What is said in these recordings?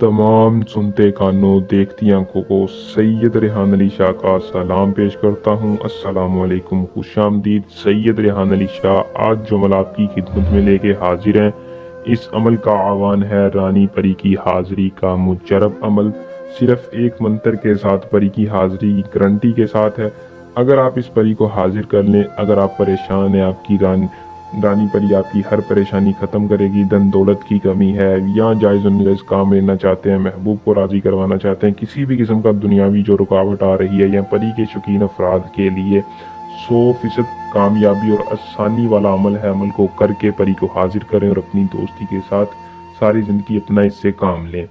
तमाम सुनते कानों देखती आंखों को सैयद रेहान अली शाह का सलाम पेश करता हूँ। अस्सलामुअलैकुम, खुशामदीद। सैयद रेहान अली शाह आज जो अमल आपकी खिदमत में लेके हाजिर हैं, इस अमल का आह्वान है रानी परी की हाजिरी का मुजरब अमल। सिर्फ एक मंत्र के साथ परी की हाजिरी की गारंटी के साथ है। अगर आप इस परी को हाजिर कर लें, अगर आप परेशान हैं, आपकी रानी परी आपकी हर परेशानी खत्म करेगी। धन दौलत की कमी है या जायज़ जायज़ काम लेना चाहते हैं, महबूब को राजी करवाना चाहते हैं, किसी भी किस्म का दुनियावी जो रुकावट आ रही है, या परी के शौकीन अफराद के लिए 100% कामयाबी और आसानी वाला अमल है। अमल को करके परी को हाजिर करें और अपनी दोस्ती के साथ सारी ज़िंदगी अपना इससे काम लें।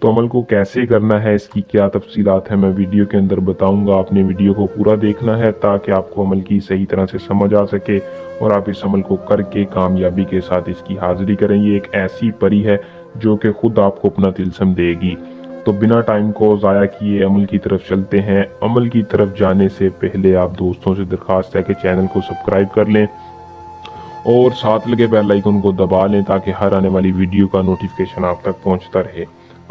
तो अमल को कैसे करना है, इसकी क्या तफसीलात है, मैं वीडियो के अंदर बताऊंगा। आपने वीडियो को पूरा देखना है ताकि आपको अमल की सही तरह से समझ आ सके और आप इस अमल को करके कामयाबी के साथ इसकी हाजिरी करें। ये एक ऐसी परी है जो कि खुद आपको अपना तिलस्म देगी। तो बिना टाइम को ज़ाया किए अमल की तरफ चलते हैं। अमल की तरफ जाने से पहले आप दोस्तों से दरख्वास्त है कि चैनल को सब्सक्राइब कर लें और साथ लगे बेल आइकन को दबा लें ताकि हर आने वाली वीडियो का नोटिफिकेशन आप तक पहुंचता रहे।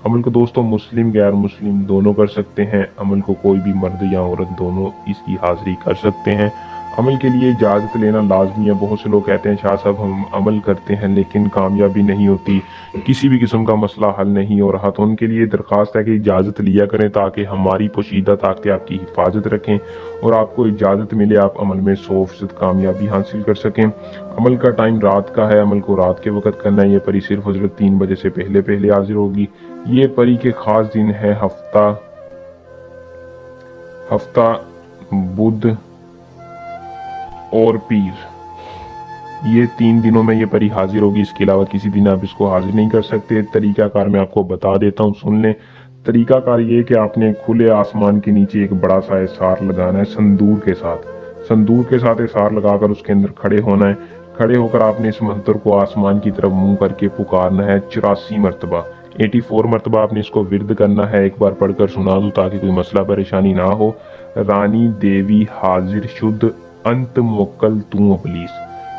अमल को दोस्तों मुस्लिम गैर मुस्लिम दोनों कर सकते हैं। अमल को कोई भी मर्द या औरत दोनों इसकी हाजिरी कर सकते हैं। अमल के लिए इजाज़त लेना लाजमी है। बहुत से लोग कहते हैं शाह साहब हम अमल करते हैं लेकिन कामयाबी नहीं होती, किसी भी किस्म का मसला हल नहीं हो रहा, तो उनके लिए दरख्वास्त है कि इजाज़त लिया करें ताकि हमारी पोशीदा ताकतें आपकी हिफाजत रखें और आपको इजाज़त मिले, आप अमल में 100% कामयाबी हासिल कर सकें। अमल का टाइम रात का है, अमल को रात के वक्त करना है। ये परी सिर्फ हजरत 3 बजे से पहले पहले हाजिर होगी। ये परी के खास दिन है हफ्ता बुध और पीर। ये 3 दिनों में ये परी हाजिर होगी। इसके अलावा किसी दिन आप इसको हाजिर नहीं कर सकते। तरीकाकार मैं आपको बता देता हूँ, सुन लें। तरीकाकार ये कि आपने खुले आसमान के नीचे एक बड़ा सा एसार लगाना है संदूर के साथ एसार लगाकर उसके अंदर खड़े होना है। खड़े होकर आपने इस मंत्र को आसमान की तरफ मुंह करके पुकारना है 84 मरतबा, 84 मरतबा आपने इसको विर्द करना है। एक बार पढ़कर सुना दूं ताकि कोई मसला परेशानी ना हो। रानी देवी हाजिर शुद्ध अंत मोक्कल तू अबलीस,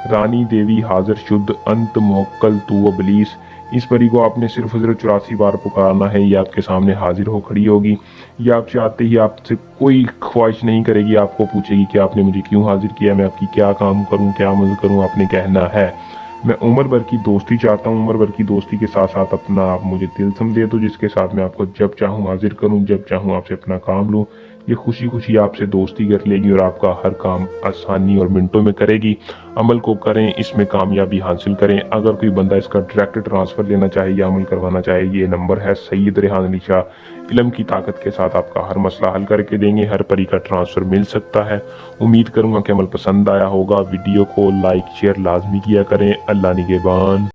रानी देवी हाजिर शुद्ध अंत मोक्कल तू अबलीस। इस परी को आपने सिर्फ 84 बार पुकारना है। ये आपके सामने हाजिर हो खड़ी होगी। ये आपसे आते ही आपसे कोई ख्वाहिश नहीं करेगी, आपको पूछेगी कि आपने मुझे क्यों हाजिर किया, मैं आपकी क्या काम करूं, क्या मदद करूं। आपने कहना है मैं उम्र भर की दोस्ती चाहता हूँ, उम्र भर की दोस्ती के साथ साथ अपना आप मुझे तिलस्म दे दो जिसके साथ मैं आपको जब चाहूँ हाजिर करूँ, जब चाहूँ आपसे अपना काम लूँ। ये खुशी खुशी आपसे दोस्ती कर लेगी और आपका हर काम आसानी और मिनटों में करेगी। अमल को करें, इसमें कामयाबी हासिल करें। अगर कोई बंदा इसका डायरेक्ट ट्रांसफ़र लेना चाहे या अमल करवाना चाहे, ये नंबर है सैयद रेहान अली शाह। इल्म की ताकत के साथ आपका हर मसला हल करके देंगे। हर परी का ट्रांसफ़र मिल सकता है। उम्मीद करूँगा कि अमल पसंद आया होगा। वीडियो को लाइक शेयर लाजमी किया करें। अल्लाह निगहबान।